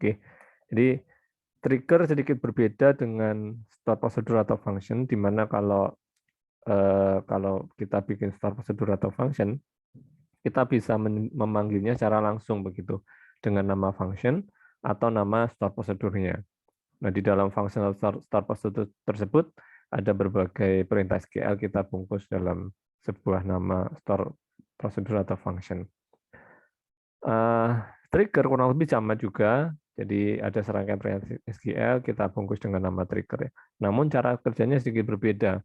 Oke, jadi trigger sedikit berbeda dengan store prosedur atau function, di mana kalau kita bikin store prosedur atau function, kita bisa memanggilnya secara langsung begitu dengan nama function atau nama store prosedurnya. Nah, di dalam functional store prosedur tersebut ada berbagai perintah SQL kita bungkus dalam sebuah nama store prosedur atau function. Trigger kurang lebih sama juga, jadi ada serangkaian perintah SQL kita bungkus dengan nama trigger. Namun cara kerjanya sedikit berbeda.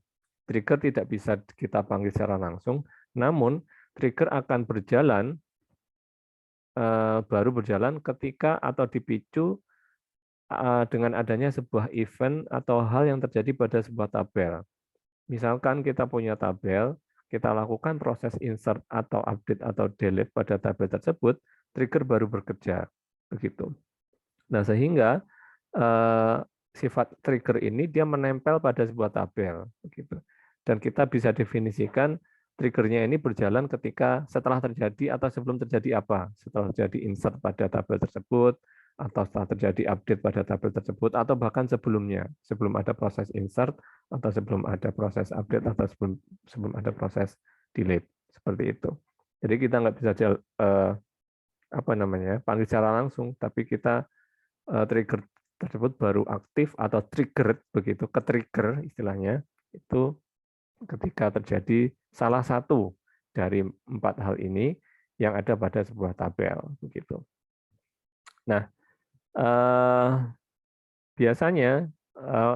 Trigger tidak bisa kita panggil secara langsung, namun trigger akan baru berjalan ketika atau dipicu dengan adanya sebuah event atau hal yang terjadi pada sebuah tabel. Misalkan kita punya tabel, kita lakukan proses insert atau update atau delete pada tabel tersebut, trigger baru bekerja. Begitu. Nah, sehingga sifat trigger ini dia menempel pada sebuah tabel. Begitu. Dan kita bisa definisikan triggernya ini berjalan ketika setelah terjadi atau sebelum terjadi apa. Setelah terjadi insert pada tabel tersebut, atau setelah terjadi update pada tabel tersebut, atau bahkan sebelumnya, sebelum ada proses insert, atau sebelum ada proses update, atau sebelum ada proses delete. Seperti itu. Jadi kita nggak bisa panggil secara langsung, tapi kita trigger tersebut baru aktif atau triggered begitu, ke-trigger istilahnya, itu ketika terjadi salah satu dari 4 hal ini yang ada pada sebuah tabel begitu. Nah, biasanya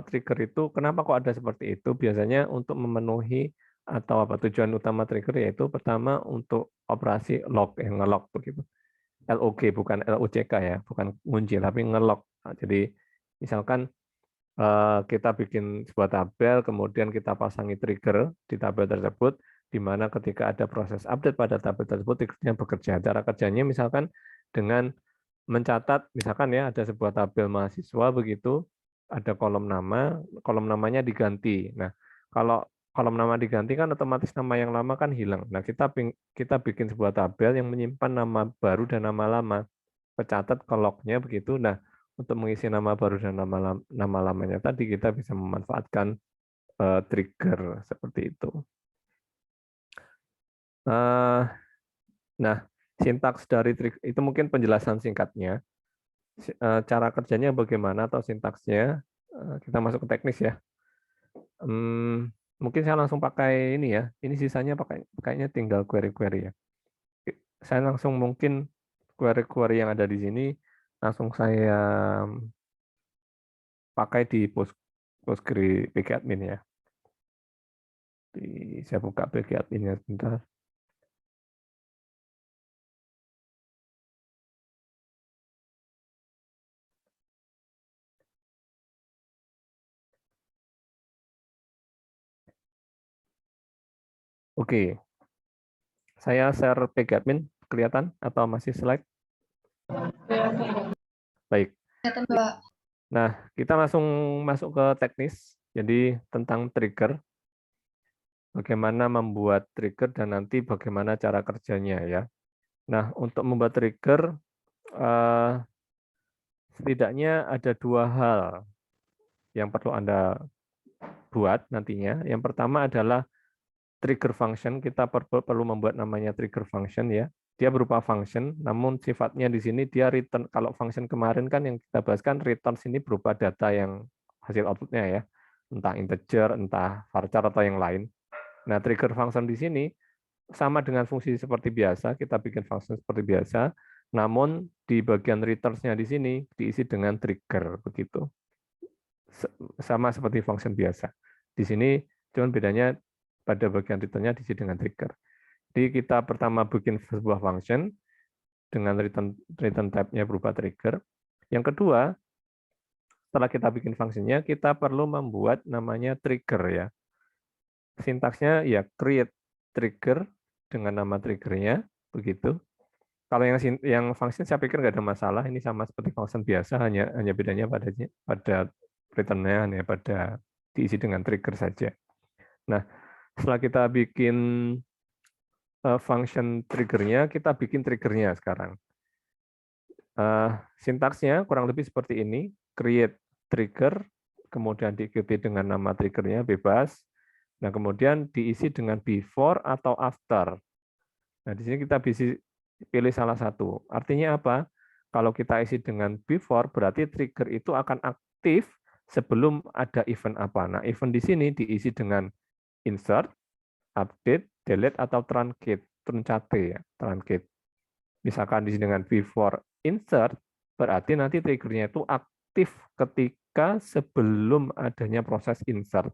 trigger itu kenapa kok ada seperti itu? Biasanya untuk memenuhi atau tujuan utama trigger yaitu pertama untuk operasi log, yang nge-log begitu. LOG bukan LOCK ya, bukan ngunci tapi nge-log. Nah, jadi misalkan kita bikin sebuah tabel, kemudian kita pasangi trigger di tabel tersebut, di mana ketika ada proses update pada tabel tersebut, triggernya bekerja. Cara kerjanya misalkan dengan mencatat, misalkan ya ada sebuah tabel mahasiswa begitu, ada kolom namanya diganti. Nah, kalau kolom nama diganti kan otomatis nama yang lama kan hilang. Nah, kita bikin sebuah tabel yang menyimpan nama baru dan nama lama. Pecatat ke log-nya begitu. Nah, untuk mengisi nama baru dan nama lamanya tadi kita bisa memanfaatkan trigger seperti itu. Nah, sintaks dari trigger itu mungkin penjelasan singkatnya. Cara kerjanya bagaimana atau sintaksnya, kita masuk ke teknis ya. Mungkin saya langsung pakai ini ya. Ini sisanya kayaknya tinggal query-query ya. Saya langsung mungkin query-query yang ada di sini langsung saya pakai di Postgre PG admin ya. Saya buka PG adminnya sebentar. Oke, saya share PG admin, kelihatan atau masih slide? Baik. Nah, kita langsung masuk ke teknis, jadi tentang trigger. Bagaimana membuat trigger dan nanti bagaimana cara kerjanya ya. Nah, untuk membuat trigger, setidaknya ada 2 hal yang perlu Anda buat nantinya. Yang pertama adalah trigger function. Kita perlu membuat namanya trigger function ya. Dia berupa function, namun sifatnya di sini dia return. Kalau function kemarin kan yang kita bahas kan return sini berupa data yang hasil outputnya ya, entah integer, entah varchar atau yang lain. Nah, trigger function di sini sama dengan fungsi seperti biasa, kita bikin function seperti biasa, namun di bagian returns-nya di sini diisi dengan trigger begitu. Sama seperti function biasa. Di sini cuman bedanya pada bagian return-nya diisi dengan trigger. Jadi kita pertama bikin sebuah function dengan return type-nya berupa trigger. Yang kedua, setelah kita bikin fungsinya, kita perlu membuat namanya trigger ya. Sintaksnya ya create trigger dengan nama triggernya begitu. Kalau yang function saya pikir nggak ada masalah, ini sama seperti function biasa, hanya bedanya pada return-nya hanya pada diisi dengan trigger saja. Nah, setelah kita bikin function triggernya, kita bikin triggernya sekarang. Sintaksnya kurang lebih seperti ini, create trigger, kemudian diikuti dengan nama triggernya bebas, nah kemudian diisi dengan before atau after. Nah di sini kita bisa pilih salah satu. Artinya apa? Kalau kita isi dengan before, berarti trigger itu akan aktif sebelum ada event apa. Nah event di sini diisi dengan insert, update, delete, atau truncate. Truncate ya, truncate. Misalkan di sini dengan before insert, berarti nanti triggernya itu aktif ketika sebelum adanya proses insert.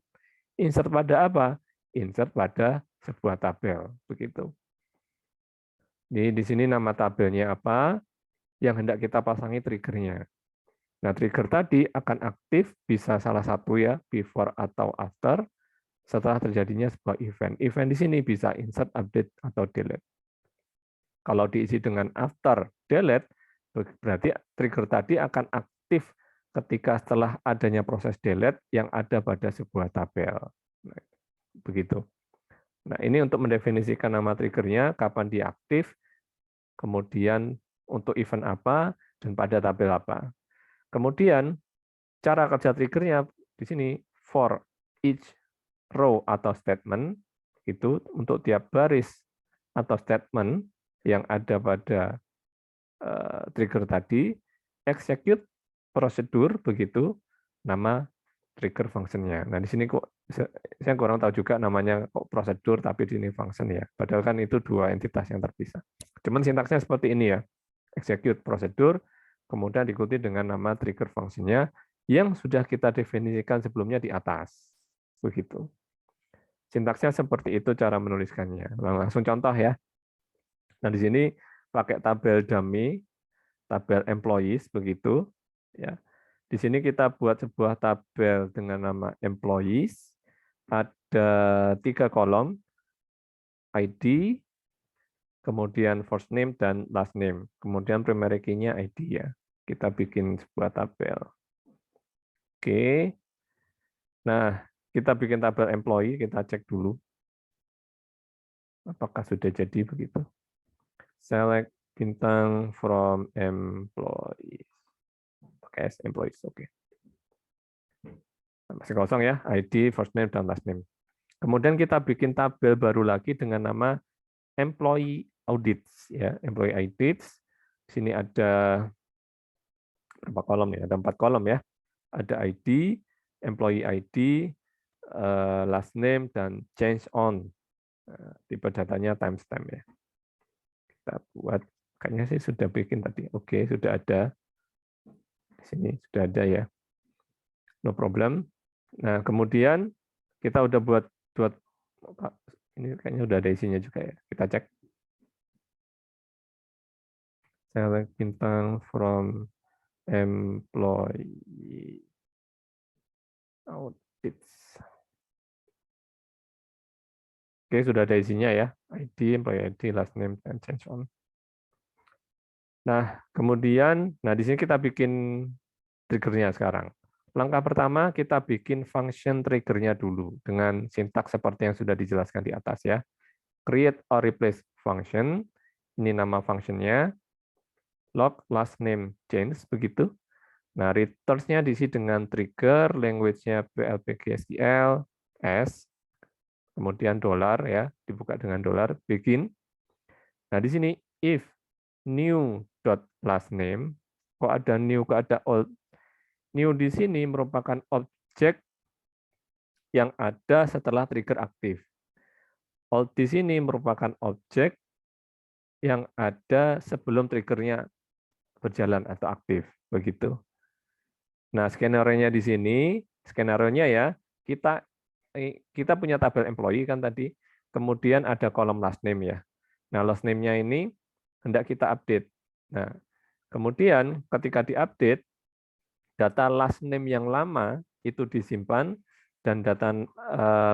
Insert pada apa? Insert pada sebuah tabel, begitu. Jadi di sini nama tabelnya apa, yang hendak kita pasangi triggernya. Nah, trigger tadi akan aktif bisa salah satu ya, before atau after, setelah terjadinya sebuah event. Event di sini bisa insert, update, atau delete. Kalau diisi dengan after delete, berarti trigger tadi akan aktif ketika setelah adanya proses delete yang ada pada sebuah tabel. Nah, begitu. Nah, ini untuk mendefinisikan nama triggernya, kapan dia aktif, kemudian untuk event apa, dan pada tabel apa. Kemudian, cara kerja triggernya di sini, for each row atau statement, itu untuk tiap baris atau statement yang ada pada trigger tadi, execute prosedur, begitu, nama trigger functionnya. Nah, di sini kok saya kurang tahu juga namanya kok prosedur, tapi di sini function ya. Padahal kan itu dua entitas yang terpisah. Cuman sintaksnya seperti ini ya, execute prosedur, kemudian diikuti dengan nama trigger functionnya yang sudah kita definisikan sebelumnya di atas. Begitu. Sintaksnya seperti itu cara menuliskannya. Langsung contoh ya. Nah, di sini pakai tabel dummy, tabel employees, begitu. Ya. Di sini kita buat sebuah tabel dengan nama employees, ada 3 kolom, ID, kemudian first name dan last name. Kemudian primary key-nya ID ya. Kita bikin sebuah tabel. Oke. Nah, kita bikin tabel employee, kita cek dulu. Apakah sudah jadi begitu? Select bintang from employees. Pakai employees, oke. Masih kosong ya, ID, first name, dan last name. Kemudian kita bikin tabel baru lagi dengan nama employee audits ya, employee audits. Di sini ada berapa kolom ya? Ada 4 kolom ya. Ada ID, employee ID, last name, dan change on. Tipe datanya timestamp ya. Kita buat, kayaknya sih sudah bikin tadi. Oke, sudah ada. Di sini sudah ada ya. No problem. Nah, kemudian kita udah buat ini kayaknya udah ada isinya juga ya. Kita cek. Select bintang from employee audits. Oke, sudah ada isinya ya. ID, employee ID, last name, dan change on. Nah, kemudian, di sini kita bikin triggernya sekarang. Langkah pertama, kita bikin function triggernya dulu dengan sintaks seperti yang sudah dijelaskan di atas ya. Create or replace function, ini nama functionnya, log last name change, begitu. Nah, returns-nya diisi dengan trigger, language-nya PLPGSQL, S, kemudian dolar ya, dibuka dengan dolar, begin. Nah, di sini if new dot last name, kok ada new, kok ada old. New di sini merupakan objek yang ada setelah trigger aktif. Old di sini merupakan objek yang ada sebelum triggernya berjalan atau aktif, begitu. Nah, skenario-nya di sini, skenario-nya ya, kita punya tabel employee kan tadi, kemudian ada kolom last name ya. Nah, last name-nya ini hendak kita update. Nah, kemudian ketika diupdate, data last name yang lama itu disimpan dan data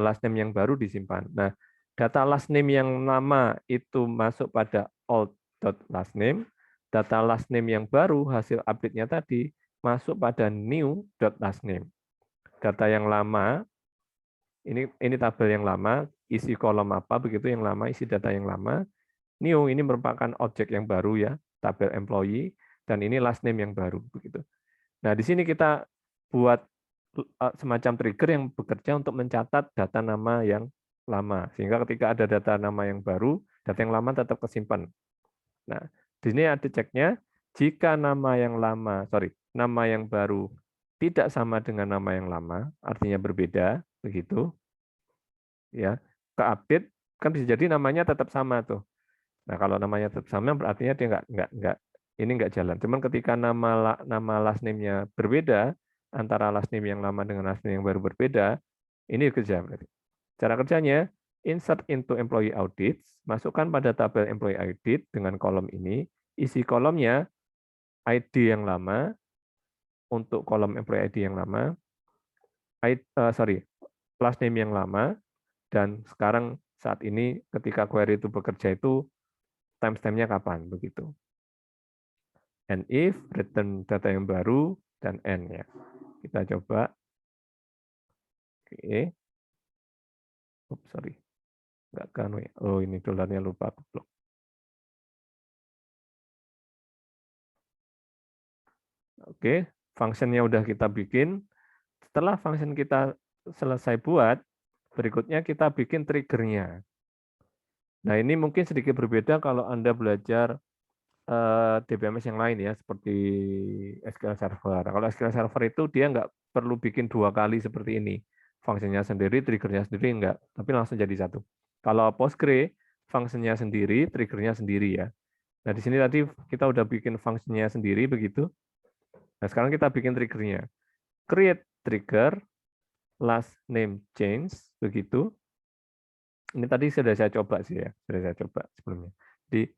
last name yang baru disimpan. Nah, data last name yang lama itu masuk pada old.last name, data last name yang baru hasil update-nya tadi masuk pada new.last name. Data yang lama, ini tabel yang lama, isi kolom apa, begitu yang lama, isi data yang lama. New ini merupakan objek yang baru ya, tabel employee. dan ini last name yang baru begitu. Nah, di sini kita buat semacam trigger yang bekerja untuk mencatat data nama yang lama, sehingga ketika ada data nama yang baru, data yang lama tetap kesimpan. Nah, di sini ada ceknya, jika nama yang baru tidak sama dengan nama yang lama, artinya berbeda, begitu, ya, ke-update kan bisa jadi namanya tetap sama tuh. Nah, kalau namanya tetap sama, berarti dia nggak jalan. Cuman ketika nama last name-nya berbeda, antara last name yang lama dengan last name yang baru berbeda, ini kerja berarti. Cara kerjanya, insert into employee audits, masukkan pada tabel employee audit dengan kolom ini, isi kolomnya ID yang lama, untuk kolom employee ID yang lama, last name yang lama, dan sekarang saat ini ketika query itu bekerja itu timestamp-nya kapan, begitu. And if, return data yang baru, dan end ya. Kita coba. Oke. Oops, sorry. Nggak kan, oh ini dolarnya lupa aku blok. Oke, functionnya udah kita bikin. Setelah function kita selesai buat, berikutnya kita bikin triggernya. Nah, ini mungkin sedikit berbeda kalau Anda belajar DBMS yang lain ya, seperti SQL Server. Kalau SQL Server itu dia nggak perlu bikin 2 kali seperti ini. Fungsinya sendiri, triggernya sendiri enggak, tapi langsung jadi satu. Kalau Postgre, fungsinya sendiri, triggernya sendiri ya. Nah, di sini tadi kita udah bikin fungsinya sendiri begitu. Nah, sekarang kita bikin triggernya. Create trigger, last name change, begitu. Ini tadi sudah saya coba sih ya, sudah saya coba sebelumnya. Di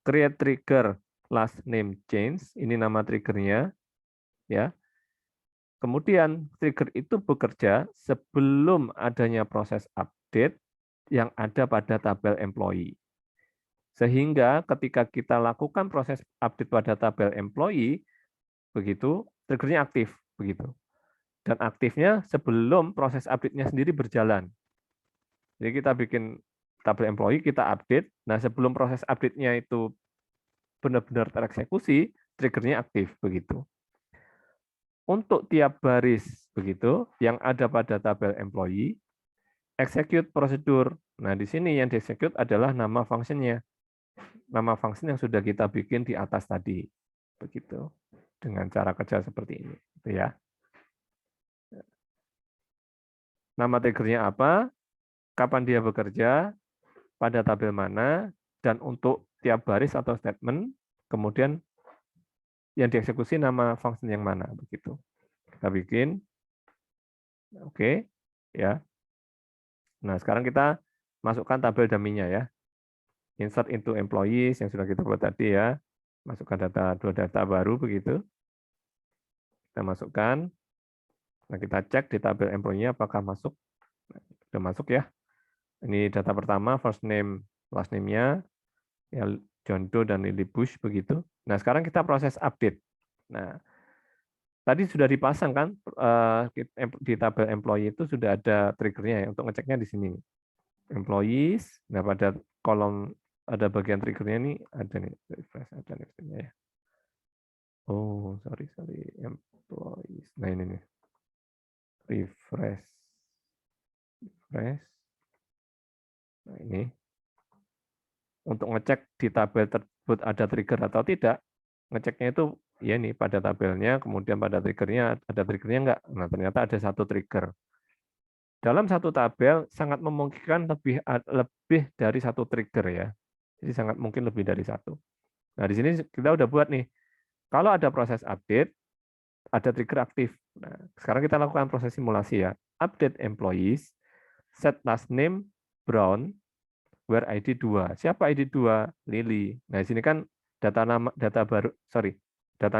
create trigger last name change, ini nama triggernya, ya. Kemudian trigger itu bekerja sebelum adanya proses update yang ada pada tabel employee. Sehingga ketika kita lakukan proses update pada tabel employee, begitu triggernya aktif, begitu. Dan aktifnya sebelum proses update-nya sendiri berjalan. Jadi kita bikin tabel employee, kita update. Nah, sebelum proses update-nya itu benar-benar tereksekusi, triggernya aktif begitu. Untuk tiap baris begitu yang ada pada tabel employee, execute prosedur. Nah, di sini yang di-execute adalah nama fungsinya. Nama fungsi yang sudah kita bikin di atas tadi. Begitu. Dengan cara kerja seperti ini, gitu ya. Nama triggernya apa? Kapan dia bekerja? Pada tabel mana? Dan untuk tiap baris atau statement, kemudian yang dieksekusi nama function yang mana, begitu. Kita bikin, oke, ya. Nah, sekarang kita masukkan tabel dummy-nya ya. Insert into employees yang sudah kita buat tadi ya. Masukkan dua data baru begitu. Kita masukkan. Nah, kita cek di tabel employee-nya apakah masuk. Nah, sudah masuk ya. Ini data pertama, first name, last name-nya, ya, John Doe dan Lily Bush begitu. Nah, sekarang kita proses update. Nah, tadi sudah dipasang kan di tabel employee itu sudah ada triggernya ya untuk ngeceknya di sini. Employees, nah pada kolom ada bagian triggernya nih ada nih refresh ada nih ya. Oh sorry employees. Nah ini nih refresh. Nah ini untuk ngecek di tabel tersebut ada trigger atau tidak, ngeceknya itu ya nih pada tabelnya, kemudian pada triggernya ada triggernya enggak. Nah ternyata ada satu trigger. Dalam satu tabel sangat memungkinkan lebih dari satu trigger ya. Jadi sangat mungkin lebih dari satu. Nah, di sini kita udah buat nih. Kalau ada proses update, ada trigger aktif. Nah, sekarang kita lakukan proses simulasi ya. Update employees, set last name Brown, where ID 2. Siapa ID 2? Lily. Nah, di sini kan data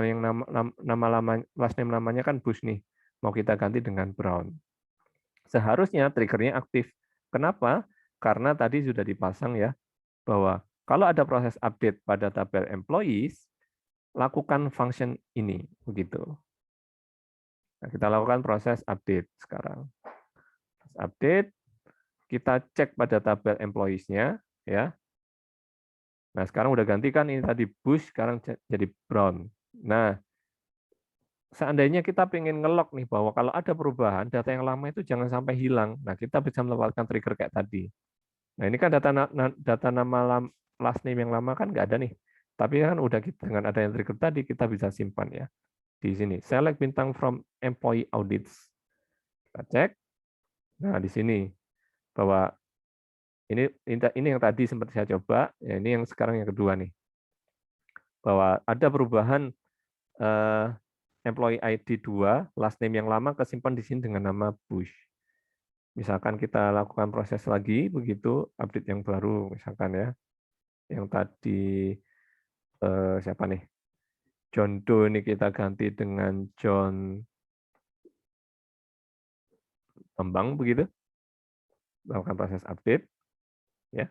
yang nama lama last name namanya kan Bush nih. Mau kita ganti dengan Brown. Seharusnya triggernya aktif. Kenapa? Karena tadi sudah dipasang ya, bahwa kalau ada proses update pada tabel employees, lakukan function ini. Begitu. Nah, kita lakukan proses update sekarang. Update, kita cek pada tabel employees-nya, ya. Nah, sekarang udah ganti kan ini tadi bush, sekarang jadi brown. Nah, seandainya kita ingin ngelok nih bahwa kalau ada perubahan, data yang lama itu jangan sampai hilang. Nah, kita bisa melewatkan trigger kayak tadi. Nah, ini kan data nama last name yang lama kan nggak ada nih. Tapi kan udah kita dengan ada yang trigger tadi, kita bisa simpan ya. Di sini, select bintang from employee audits. Kita cek. Nah, di sini bahwa ini yang tadi sempat saya coba, ya ini yang sekarang yang kedua nih. Bahwa ada perubahan employee ID 2, last name yang lama kesimpan di sini dengan nama Bush. Misalkan kita lakukan proses lagi, begitu update yang baru, misalkan ya, yang tadi siapa nih? John Doe ini kita ganti dengan John Bambang, begitu. Lakukan proses update, ya.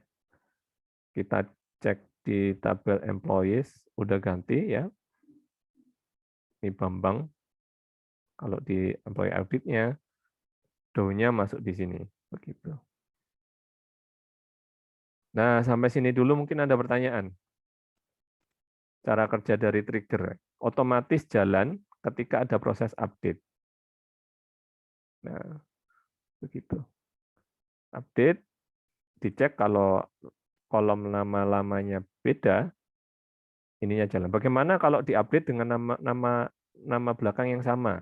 Kita cek di tabel employees, udah ganti ya. Ini Bambang. Kalau di employee audit-nya, Do-nya masuk di sini, begitu. Nah, sampai sini dulu mungkin ada pertanyaan. Cara kerja dari trigger. Otomatis jalan ketika ada proses update. Nah, begitu. Update, dicek kalau kolom nama-lamanya beda, ininya jalan. Bagaimana kalau diupdate dengan nama belakang yang sama?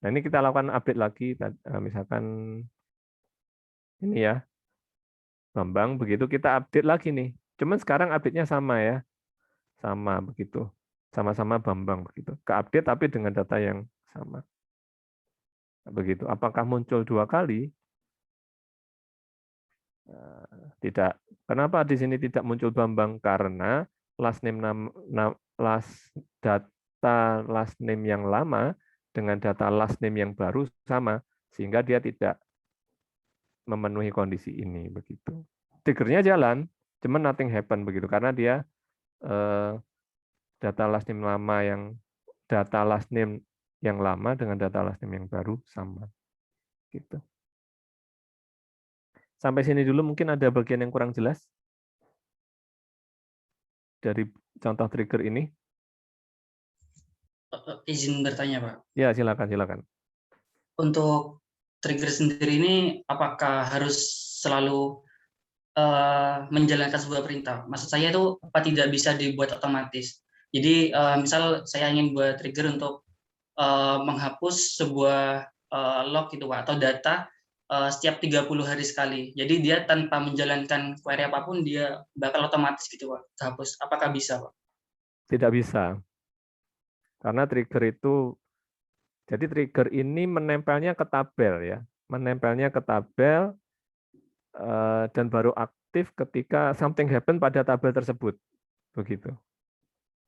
Nah, ini kita lakukan update lagi, misalkan ini ya, Bambang, begitu kita update lagi nih. Cuman sekarang update-nya sama ya, sama begitu, sama-sama Bambang begitu. Ke-update tapi dengan data yang sama. Begitu. Apakah muncul 2 kali? Tidak. Kenapa di sini tidak muncul Bambang? Karena last name data last name yang lama dengan data last name yang baru sama, sehingga dia tidak memenuhi kondisi ini begitu. Triggernya jalan, cuman nothing happen begitu karena dia data last name yang lama dengan data last name yang baru sama gitu. Sampai sini dulu mungkin ada bagian yang kurang jelas dari contoh trigger ini. Izin bertanya, Pak. Ya, silakan. Untuk trigger sendiri ini apakah harus selalu menjalankan sebuah perintah? Maksud saya itu apa tidak bisa dibuat otomatis? Jadi misal saya ingin buat trigger untuk menghapus sebuah log gitu Pak, atau data setiap 30 hari sekali. Jadi dia tanpa menjalankan query apapun dia bakal otomatis gitu Pak, terhapus. Apakah bisa Pak? Tidak bisa. Karena trigger itu, jadi trigger ini menempelnya ke tabel ya. Menempelnya ke tabel dan baru aktif ketika something happen pada tabel tersebut. Begitu.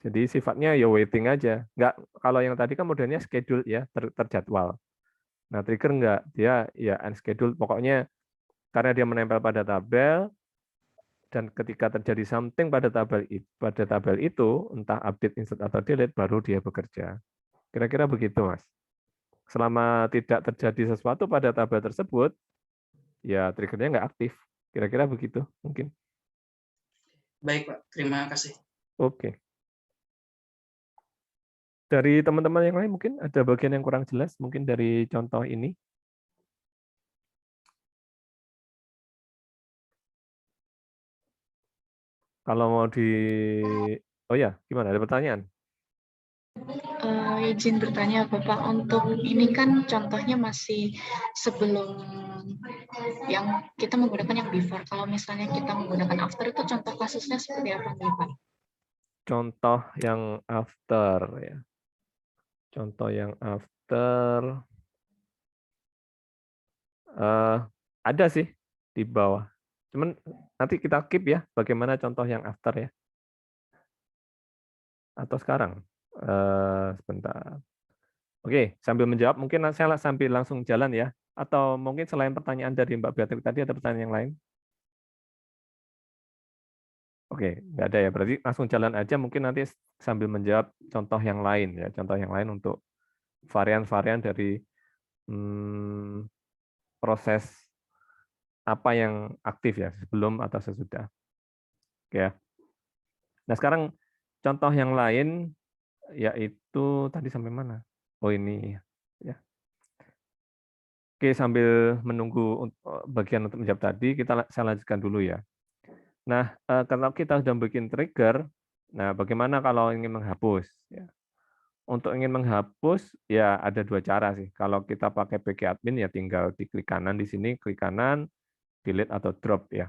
Jadi sifatnya ya waiting aja. Nggak, kalau yang tadi kan modelnya schedule ya, terjadwal. Nah, trigger enggak, dia ya unscheduled. Pokoknya karena dia menempel pada tabel, dan ketika terjadi something pada tabel itu, entah update, insert, atau delete, baru dia bekerja. Kira-kira begitu, Mas. Selama tidak terjadi sesuatu pada tabel tersebut, ya triggernya nggak aktif. Kira-kira begitu, mungkin. Baik Pak, terima kasih. Oke. Dari teman-teman yang lain mungkin ada bagian yang kurang jelas, mungkin dari contoh ini. Kalau mau oh ya, gimana? Ada pertanyaan? Izin bertanya Bapak, untuk ini kan contohnya masih sebelum yang kita menggunakan yang before. Kalau misalnya kita menggunakan after itu contoh kasusnya seperti apa nih Pak? Contoh yang after ya. Contoh yang after ada sih di bawah. Cuman nanti kita keep ya bagaimana contoh yang after ya. Atau sekarang. Sebentar. Oke, sambil menjawab mungkin saya sambil langsung jalan ya. Atau mungkin selain pertanyaan dari Mbak Beatrice tadi ada pertanyaan yang lain? Oke, nggak ada ya. Berarti langsung jalan aja mungkin nanti sambil menjawab contoh yang lain ya. Contoh yang lain untuk varian-varian dari proses apa yang aktif ya sebelum atau sesudah. Oke ya. Nah, sekarang contoh yang lain yaitu tadi sampai mana? Oh, ini ya. Oke, sambil menunggu bagian untuk menjawab tadi, saya lanjutkan dulu ya. Nah, kalau kita sudah bikin trigger, nah bagaimana kalau ingin menghapus? Ya. Untuk ingin menghapus, ya ada dua cara sih. Kalau kita pakai PG admin, ya tinggal diklik kanan di sini, klik kanan, delete atau drop ya.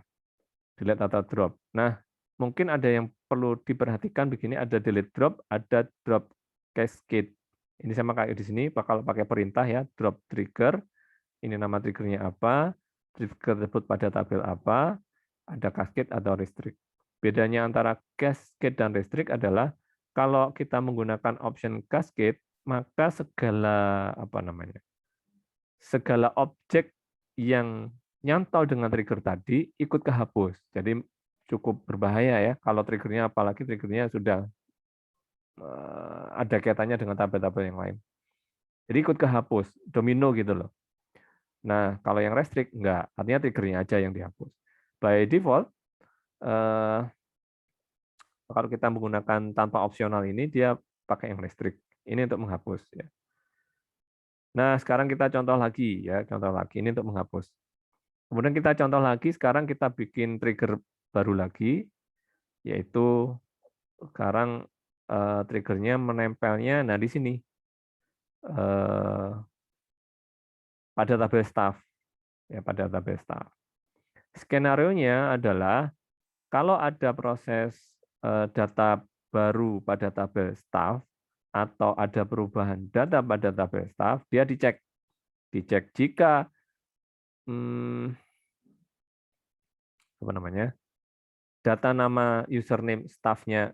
Delete atau drop. Nah, mungkin ada yang perlu diperhatikan begini, ada delete drop, ada drop cascade. Ini sama kayak di sini, bakal pakai perintah ya, drop trigger. Ini nama triggernya apa, trigger tersebut pada tabel apa, ada cascade atau restrict. Bedanya antara cascade dan restrict adalah kalau kita menggunakan option cascade, maka segala objek yang nyantol dengan trigger tadi ikut kehapus. Jadi cukup berbahaya ya kalau triggernya, apalagi triggernya sudah ada kaitannya dengan tabel-tabel yang lain. Jadi ikut kehapus, domino gitu loh. Nah, kalau yang restrict enggak, artinya triggernya aja yang dihapus. By default, kalau kita menggunakan tanpa opsional ini, dia pakai yang restrict. Ini untuk menghapus. Ya. Nah, sekarang kita contoh lagi ya, contoh lagi ini untuk menghapus. Kemudian kita contoh lagi, sekarang kita bikin trigger baru lagi, yaitu sekarang triggernya menempelnya, nah di sini pada tabel staff, ya pada tabel staff. Skenario-nya adalah kalau ada proses data baru pada tabel staff atau ada perubahan data pada tabel staff, dia dicek jika data nama username staff-nya,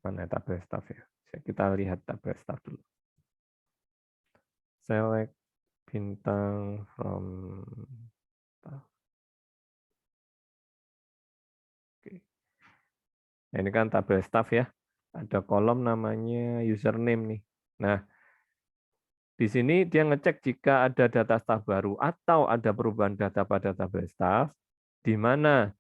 mana tabel staff ya? Kita lihat tabel staff dulu. Select bintang from staff. Oke. Nah, ini kan tabel staff ya. Ada kolom namanya username nih. Nah, di sini dia ngecek jika ada data staff baru atau ada perubahan data pada tabel staff, di mana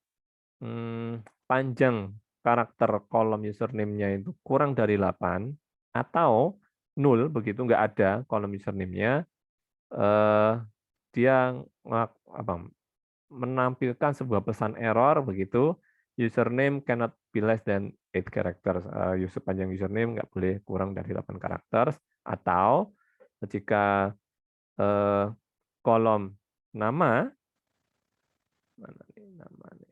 panjang karakter kolom username-nya itu kurang dari 8 atau 0, begitu nggak ada kolom username-nya, dia menampilkan sebuah pesan error begitu, username cannot be less than 8 characters. Panjang username nggak boleh kurang dari 8 karakter, atau jika kolom nama, mana nih nama nih,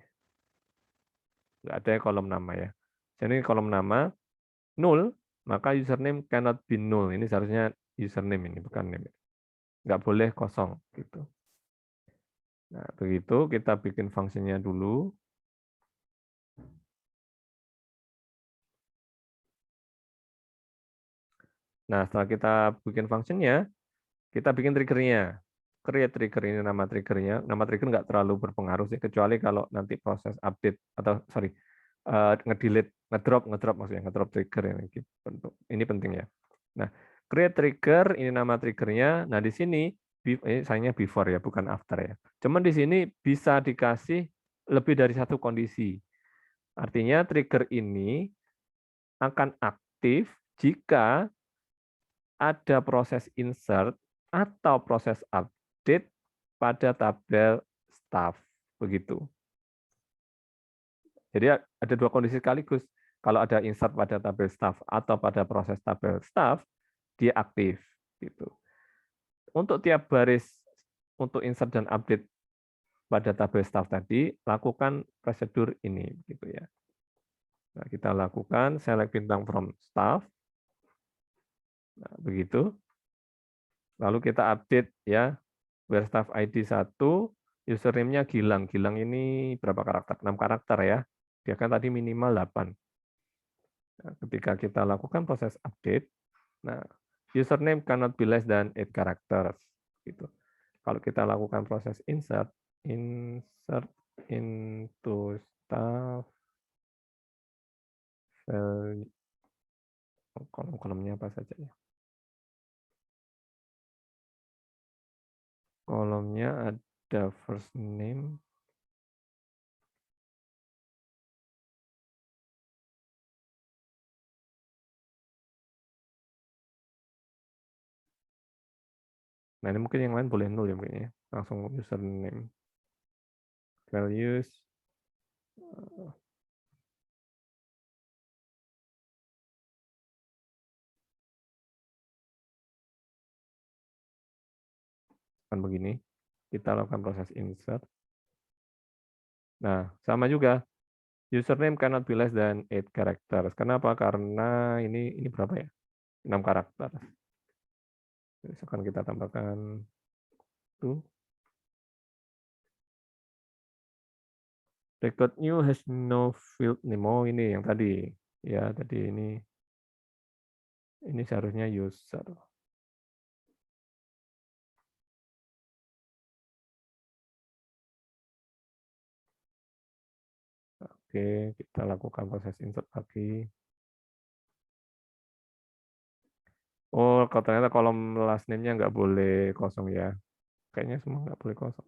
nggak ada kolom nama ya. Jadi kolom nama 0, maka username cannot be null. Ini seharusnya username ini, bukan name. Nggak boleh kosong gitu. Nah, begitu kita bikin fungsinya dulu. Nah, setelah kita bikin fungsinya, kita bikin triggernya. Create trigger, ini nama triggernya. Nama trigger nggak terlalu berpengaruh sih, kecuali kalau nanti proses update atau ngedelete, ngedrop maksudnya, ngedrop trigger ini. Ini penting ya. Nah, create trigger, ini nama triggernya. Nah, di sini sayangnya before ya, bukan after ya. Cuman di sini bisa dikasih lebih dari satu kondisi. Artinya trigger ini akan aktif jika ada proses insert atau proses update pada tabel staff. Begitu. Jadi ada dua kondisi sekaligus. Kalau ada insert pada tabel staff atau pada proses tabel staff, dia aktif. Gitu. Untuk tiap baris untuk insert dan update pada tabel staff tadi, lakukan prosedur ini. Gitu ya. Nah, kita lakukan select bintang from staff. Nah, begitu. Lalu kita update ya, where staff ID 1, username-nya Gilang. Gilang ini berapa karakter? 6 karakter ya. Dia kan tadi minimal 8. Nah, ketika kita lakukan proses update, nah username cannot be less than 8 characters. Gitu. Kalau kita lakukan proses insert into staff, kolom-kolomnya apa saja ya? Kolomnya ada first name, Nah, ini mungkin yang lain boleh nol ya mungkin ya. Langsung username. Values. Kan begini. Kita lakukan proses insert. Nah, sama juga. Username cannot be less than 8 characters. Kenapa? Karena ini berapa ya? 6 karakter. Misalkan kita tambahkan itu. Record new has no field name. Oh, ini yang tadi. Ya, tadi ini seharusnya user. Oke, kita lakukan proses insert lagi. Oh, kalau ternyata kolom last name-nya nggak boleh kosong ya. Kayaknya semua nggak boleh kosong.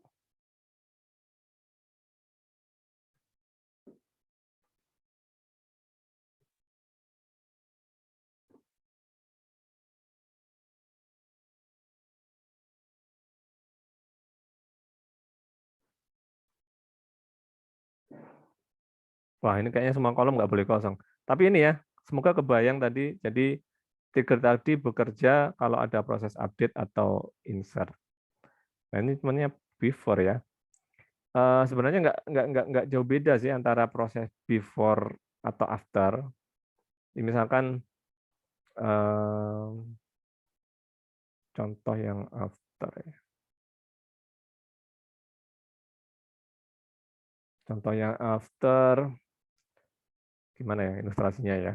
Wah, ini kayaknya semua kolom nggak boleh kosong. Tapi ini ya, semoga kebayang tadi. Jadi trigger tadi bekerja kalau ada proses update atau insert. Nah, ini sebenarnya before ya. Sebenarnya nggak jauh beda sih antara proses before atau after. Misalkan contoh yang after ya. Contoh yang after gimana ya ilustrasinya ya.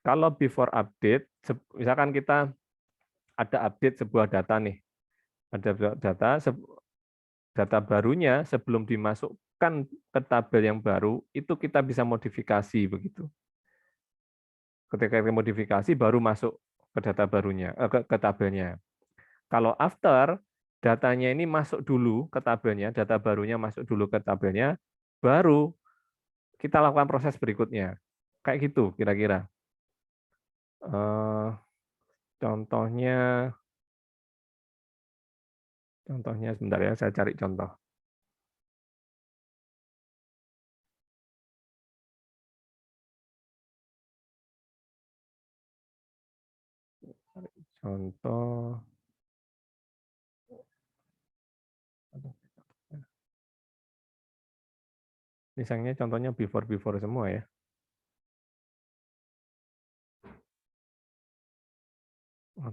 Kalau before update, misalkan kita ada update sebuah data nih, ada data barunya sebelum dimasukkan ke tabel yang baru itu kita bisa modifikasi begitu. Ketika kita modifikasi baru masuk ke data barunya, ke tabelnya. Kalau after datanya ini masuk dulu ke tabelnya, data barunya masuk dulu ke tabelnya, baru kita lakukan proses berikutnya. Kayak gitu kira-kira. Contohnya sebentar ya, saya cari contoh. Contoh. Misalnya contohnya before semua ya.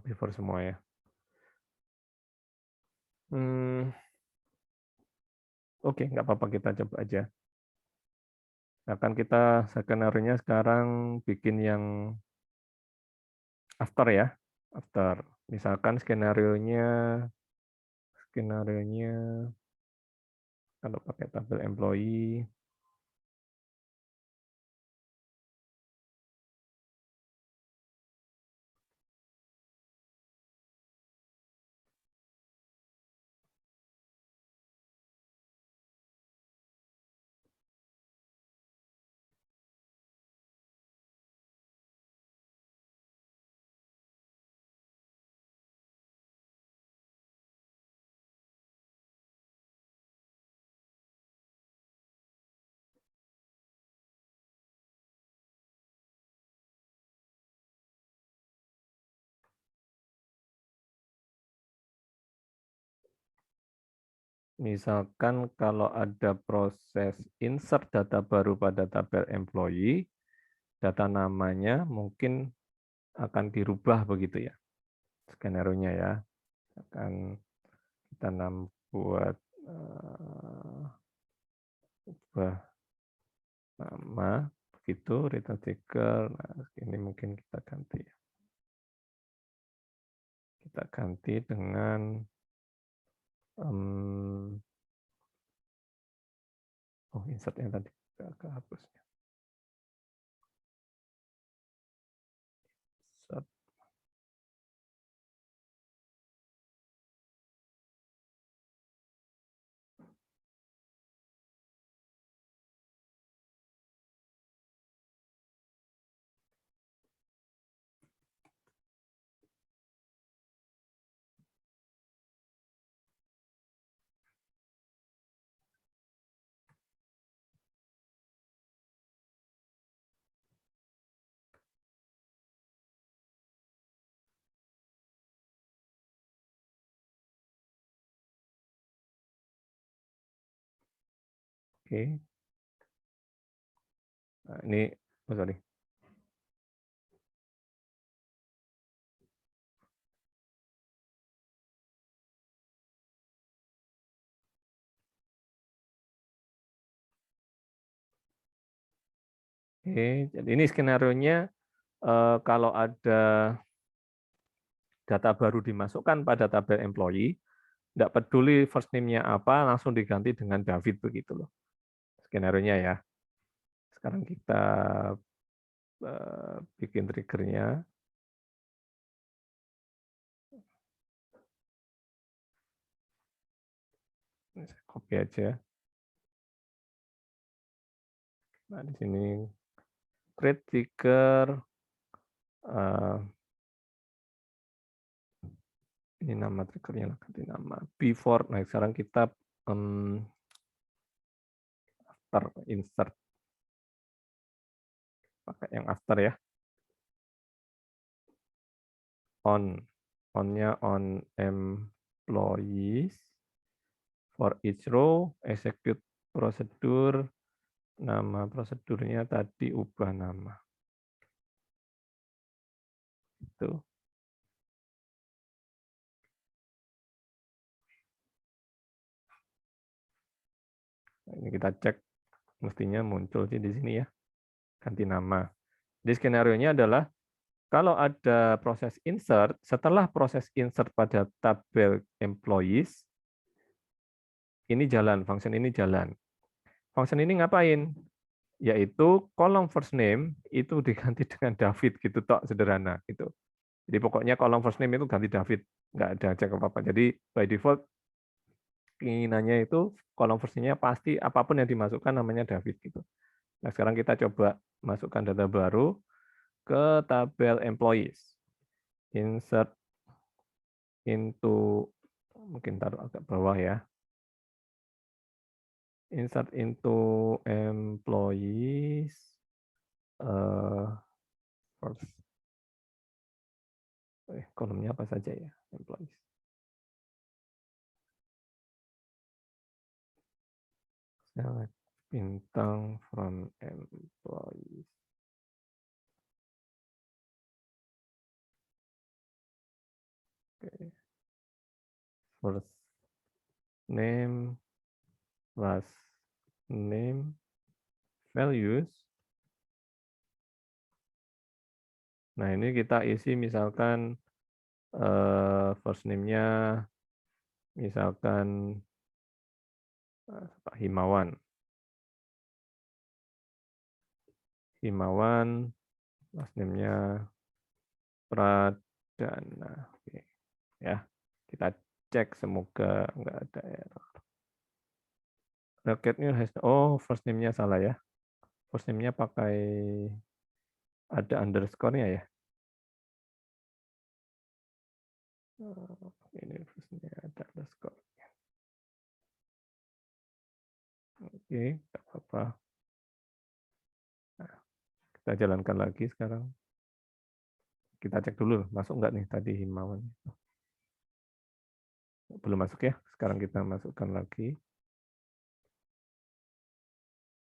Before semua ya. Oke, nggak apa-apa kita coba aja. Akan kita skenario-nya sekarang bikin yang after ya. After. Misalkan skenario-nya kalau pakai tabel employee. Misalkan kalau ada proses insert data baru pada tabel employee, data namanya mungkin akan dirubah begitu ya. Skenario-nya ya. Akan kita buat ubah nama begitu return ticker. Nah, ini mungkin kita ganti. Kita ganti dengan insert yang tadi agak hapus. Oke. Nah, ini, oh sorry. Oke, jadi ini skenario-nya kalau ada data baru dimasukkan pada tabel employee, tidak peduli first name-nya apa, langsung diganti dengan David begitu loh. Skenario-nya ya. Sekarang kita bikin trigger-nya. Copy aja. Nah, di sini create trigger. Ini nama triggernya, ganti nama. Before, nah sekarang kita after insert. Pakai yang after ya. On-nya on employees. For each row, execute prosedur. Nama prosedurnya tadi ubah nama. Itu. Ini kita cek, mestinya muncul sih di sini ya. Ganti nama. Jadi skenario-nya adalah kalau ada proses insert, setelah proses insert pada tabel employees, ini jalan, function ini jalan. Function ini ngapain? Yaitu kolom first name itu diganti dengan David gitu, tok sederhana gitu. Jadi pokoknya kolom first name itu ganti David, nggak ada cek apa-apa. Jadi by default keinginannya itu kolom first name-nya pasti apapun yang dimasukkan namanya David gitu. Nah sekarang kita coba masukkan data baru ke tabel employees. Insert into, mungkin taruh agak bawah ya. Insert into employees. First. Kolomnya apa saja ya, employees. Select bintang from employees. Okay. First name, last name, values. Nah ini kita isi misalkan first name-nya misalkan Pak Himawan. Himawan, last name-nya Pradana. Oke. Ya, kita cek semoga nggak ada error. Rocketnya first name-nya salah ya. First name-nya pakai ada underscore-nya ya. Ini first name-nya ada underscore. Oke, nggak apa-apa. Nah, kita jalankan lagi sekarang. Kita cek dulu, masuk nggak nih tadi Himawan. Belum masuk ya, sekarang kita masukkan lagi.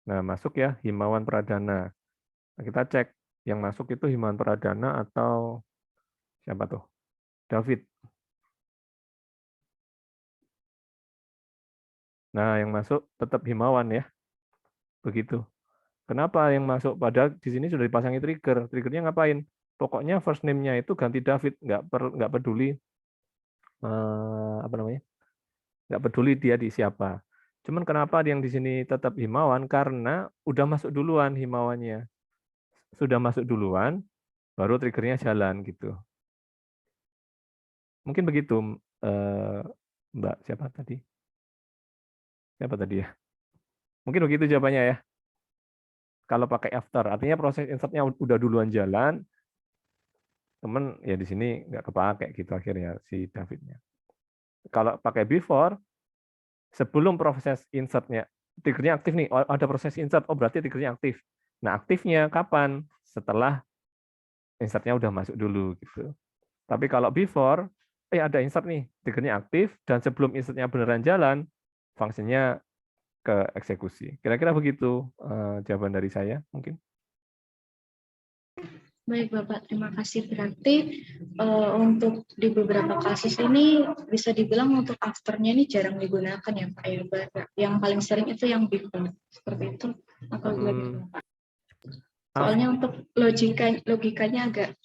Nah, masuk ya, Himawan Pradana. Nah, kita cek, yang masuk itu Himawan Pradana atau siapa tuh? David. Nah, yang masuk tetap Himawan ya. Begitu. Kenapa yang masuk? Padahal di sini sudah dipasangi trigger. Triggernya ngapain? Pokoknya first name-nya itu ganti David, nggak peduli apa namanya? Nggak peduli dia di siapa. Cuman kenapa yang di sini tetap Himawan? Karena udah masuk duluan Himawannya. Sudah masuk duluan, baru triggernya jalan gitu. Mungkin begitu, Mbak siapa tadi? Siapa tadi ya? Mungkin begitu jawabannya ya. Kalau pakai after, artinya proses insertnya udah duluan jalan, temen ya di sini nggak kepake gitu akhirnya si Davidnya. Kalau pakai before, sebelum proses insertnya, triggernya aktif nih, ada proses insert, oh berarti triggernya aktif. Nah aktifnya kapan? Setelah insertnya udah masuk dulu gitu. Tapi kalau before, ada insert nih, triggernya aktif, dan sebelum insertnya beneran jalan, fungsinya ke eksekusi. Kira-kira begitu jawaban dari saya mungkin. Baik Bapak, terima kasih. Berarti untuk di beberapa kasus ini bisa dibilang untuk afternya ini jarang digunakan ya Pak ya. Yang paling sering itu yang before, seperti itu atau bagaimana Pak? Soalnya untuk logikanya agak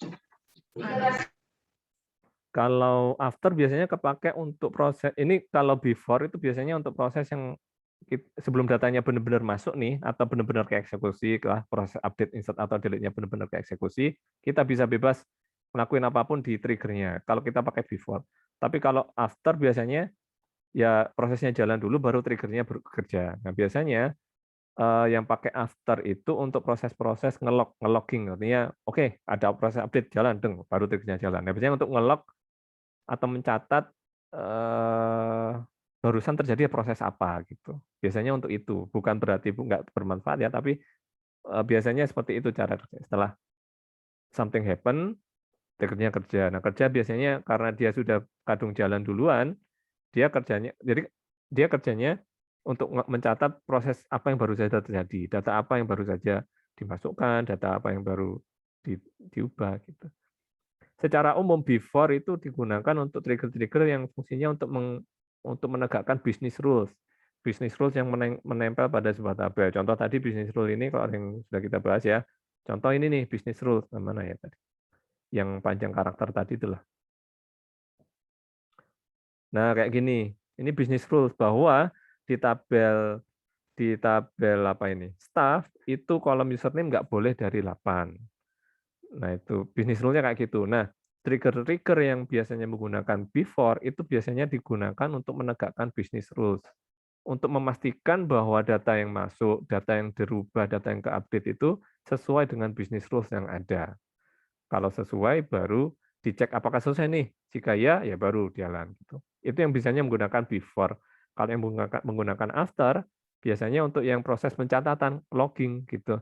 kalau after biasanya kepake untuk proses ini, kalau before itu biasanya untuk proses yang sebelum datanya benar-benar masuk nih, atau benar-benar ke eksekusi, ke proses update, insert, atau delete-nya benar-benar ke eksekusi, kita bisa bebas ngelakuin apapun di triggernya, kalau kita pakai before. Tapi kalau after biasanya, ya prosesnya jalan dulu, baru triggernya bekerja. Nah, biasanya yang pakai after itu untuk proses-proses ngelogging, artinya, oke, ada proses update jalan, baru triggernya jalan. Nah, biasanya untuk ngelog atau mencatat barusan terjadi proses apa gitu. Biasanya untuk itu, bukan berarti nggak bermanfaat ya, tapi biasanya seperti itu cara kerja. Setelah something happen, triggernya kerja. Nah, kerja biasanya karena dia sudah kadung jalan duluan, dia kerjanya untuk mencatat proses apa yang baru saja terjadi, data apa yang baru saja dimasukkan, data apa yang baru diubah gitu. Secara umum before itu digunakan untuk trigger-trigger yang fungsinya untuk menegakkan business rules. Business rules yang menempel pada sebuah tabel. Contoh tadi business rule ini kalau yang sudah kita bahas ya. Contoh ini nih business rules mana ya tadi? Yang panjang karakter tadi itulah. Nah, kayak gini. Ini business rules bahwa di tabel apa ini? Staff itu kolom username nggak boleh dari 8. Nah, itu bisnis rule-nya kayak gitu. Nah, trigger-trigger yang biasanya menggunakan before itu biasanya digunakan untuk menegakkan business rules. Untuk memastikan bahwa data yang masuk, data yang dirubah, data yang ke-update itu sesuai dengan business rules yang ada. Kalau sesuai, baru dicek apakah selesai nih. Jika ya, ya baru jalan. Gitu. Itu yang biasanya menggunakan before. Kalau yang menggunakan after, biasanya untuk yang proses pencatatan, logging gitu.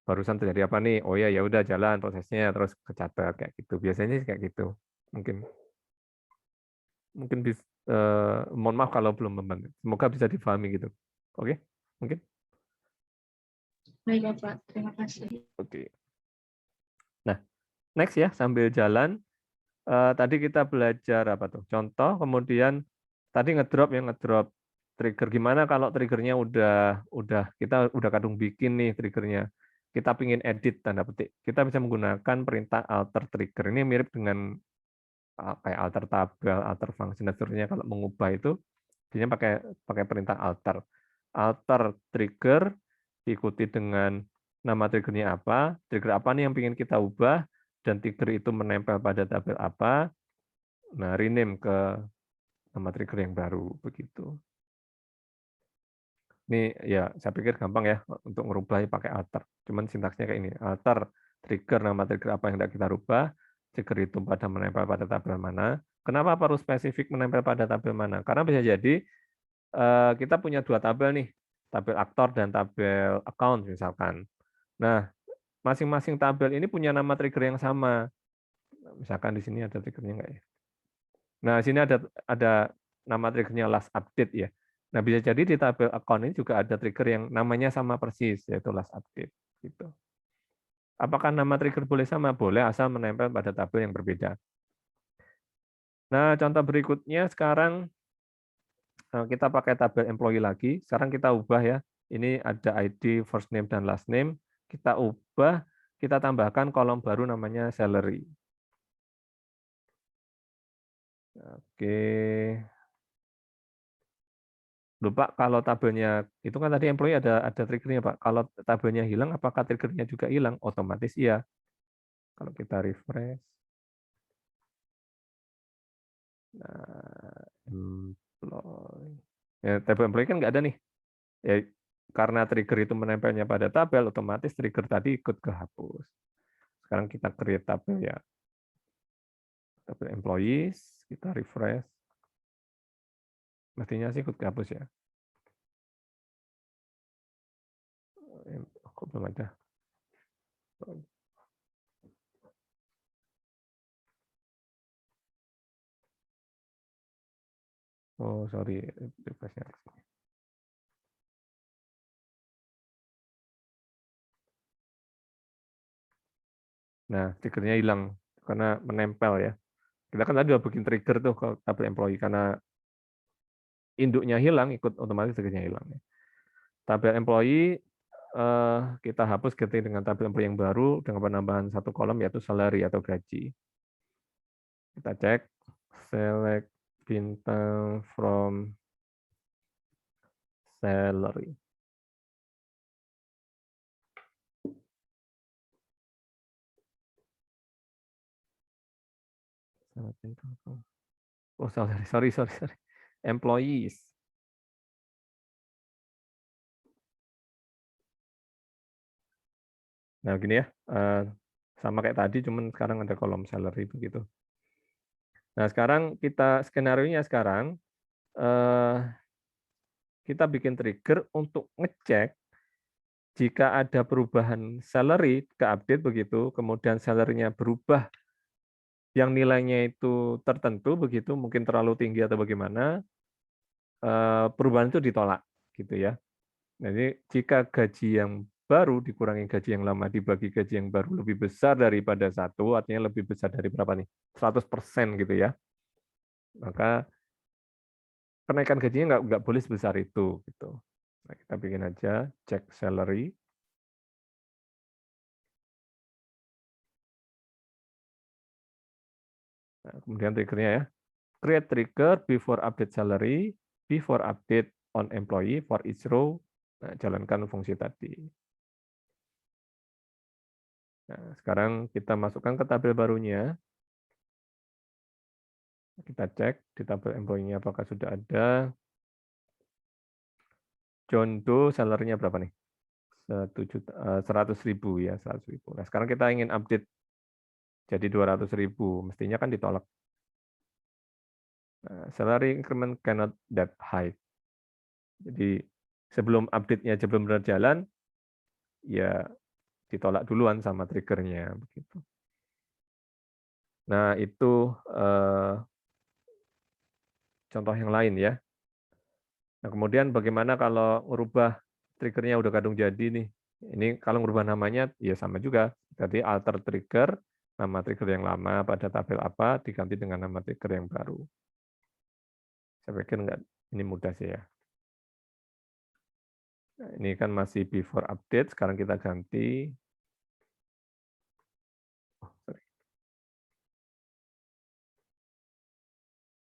Barusan terjadi apa nih? Oh ya, ya udah jalan prosesnya terus kecatat kayak gitu. Biasanya sih kayak gitu. Mungkin mohon maaf kalau belum membantu. Semoga bisa difahami gitu. Oke? Mungkin. baik Bapak, terima kasih. Oke. Nah, next ya sambil jalan tadi kita belajar apa tuh? Contoh, kemudian tadi ngedrop trigger. Gimana kalau triggernya kita udah kadung bikin nih triggernya. Kita pingin edit tanda petik. Kita bisa menggunakan perintah alter trigger. Ini mirip dengan kayak alter tabel, alter function dan seterusnya. Kalau mengubah itu biasanya pakai perintah alter. Alter trigger diikuti dengan nama triggernya apa, trigger apa nih yang ingin kita ubah, dan trigger itu menempel pada tabel apa. Nah, rename ke nama trigger yang baru begitu. Ini ya saya pikir gampang ya untuk merubah pakai alter. Cuman sintaksnya kayak ini, alter trigger nama trigger apa yang tidak kita rubah, trigger itu pada menempel pada tabel mana. Kenapa perlu spesifik menempel pada tabel mana? Karena bisa jadi kita punya dua tabel nih, tabel aktor dan tabel account misalkan. Nah, masing-masing tabel ini punya nama trigger yang sama. Misalkan di sini ada triggernya enggak ya? Nah, di sini ada nama triggernya last update ya. Nah, bisa jadi di tabel account ini juga ada trigger yang namanya sama persis, yaitu last update. Gitu. Apakah nama trigger boleh sama? Boleh, asal menempel pada tabel yang berbeda. Nah, contoh berikutnya sekarang kita pakai tabel employee lagi. Sekarang kita ubah ya. Ini ada ID, first name, dan last name. Kita ubah, kita tambahkan kolom baru namanya salary. Oke. Lupa kalau tabelnya, itu kan tadi employee ada triggernya Pak. Kalau tabelnya hilang, apakah triggernya juga hilang? Otomatis iya. Kalau kita refresh. Nah, employee. Ya, tabel employee kan nggak ada nih. Ya, karena trigger itu menempelnya pada tabel, otomatis trigger tadi ikut kehapus. Sekarang kita create tabel ya. Tabel employees, kita refresh. Mestinya sih ikut kehapus ya. Kok belum ada? Oh, sorry. Refreshnya. Nah, triggernya hilang karena menempel ya. Kita kan tadi udah bikin trigger tuh ke tabel employee, karena induknya hilang, ikut otomatis triggernya hilang. Tabel employee kita hapus ganti dengan tabel employee yang baru dengan penambahan satu kolom yaitu salary atau gaji. Kita cek select bintang from salary. Oh, sorry. Employees. Nah, gini ya. Sama kayak tadi, cuman sekarang ada kolom salary begitu. Nah, sekarang skenario-nya sekarang kita bikin trigger untuk ngecek jika ada perubahan salary ke update begitu, kemudian salary-nya berubah yang nilainya itu tertentu begitu, mungkin terlalu tinggi atau bagaimana, perubahan itu ditolak gitu ya. Jadi jika gaji yang baru dikurangi gaji yang lama dibagi gaji yang baru lebih besar daripada 1, artinya lebih besar dari berapa nih? 100% gitu ya. Maka kenaikan gajinya nggak boleh sebesar itu gitu. Nah, kita bikin aja check salary. Nah, kemudian triggernya ya. Create trigger before update salary, before update on employee for each row. Nah, jalankan fungsi tadi. Nah, sekarang kita masukkan ke tabel barunya. Kita cek di tabel employee-nya apakah sudah ada. John Doe salary-nya berapa nih? 100.000 ya, 100.000. Nah, sekarang kita ingin update jadi 200.000, mestinya kan ditolak. Nah, salary increment cannot that high. Jadi sebelum update-nya aja belum berjalan, ya ditolak duluan sama triggernya begitu. Nah, itu contoh yang lain ya. Nah, kemudian bagaimana kalau merubah triggernya udah kadung jadi nih. Ini kalau merubah namanya ya sama juga. Jadi alter trigger, nama trigger yang lama pada tabel apa diganti dengan nama trigger yang baru. Saya pikir enggak, ini mudah sih ya. Nah, ini kan masih before update, sekarang kita ganti.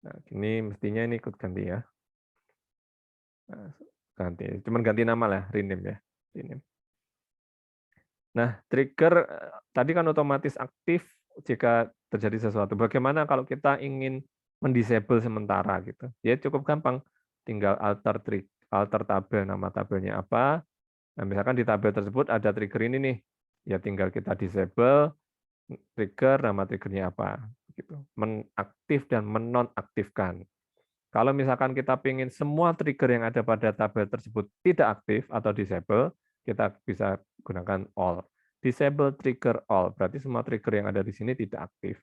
Nah, ini mestinya ini ikut ganti ya. Nah, ganti, cuman ganti nama lah, rename ya. Rename. Nah, trigger tadi kan otomatis aktif jika terjadi sesuatu. Bagaimana kalau kita ingin mendisable sementara gitu? Ya cukup gampang, tinggal alter tabel, nama tabelnya apa. Nah, misalkan di tabel tersebut ada trigger ini nih, ya tinggal kita disable trigger, nama triggernya apa, gitu. Menaktif dan menonaktifkan. Kalau misalkan kita ingin semua trigger yang ada pada tabel tersebut tidak aktif atau disable, kita bisa gunakan all. Disable trigger all, berarti semua trigger yang ada di sini tidak aktif.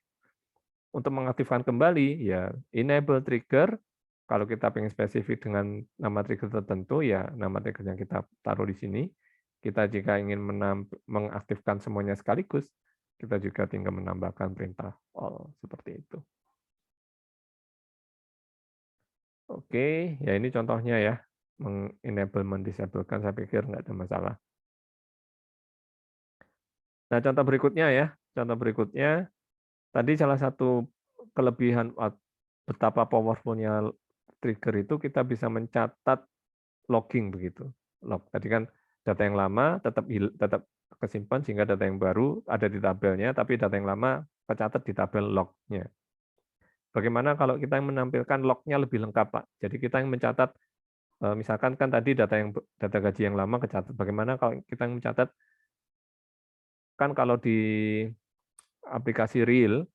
Untuk mengaktifkan kembali, ya enable trigger. Kalau kita ingin spesifik dengan nama trigger tertentu, ya nama trigger yang kita taruh di sini. Kita jika ingin mengaktifkan semuanya sekaligus, kita juga tinggal menambahkan perintah all, seperti itu. Oke, ya ini contohnya ya, mengenable, mendisablekan, saya pikir nggak ada masalah. Nah, contoh berikutnya ya, contoh berikutnya, tadi salah satu kelebihan betapa powerful-nya trigger itu kita bisa mencatat logging begitu. Log, tadi kan data yang lama tetap kesimpan sehingga data yang baru ada di tabelnya, tapi data yang lama tercatat di tabel lognya. Bagaimana kalau kita menampilkan lognya lebih lengkap, Pak? Jadi kita yang mencatat, misalkan kan tadi data gaji yang lama kecatat. Bagaimana kalau kita yang mencatat, kan kalau di aplikasi real,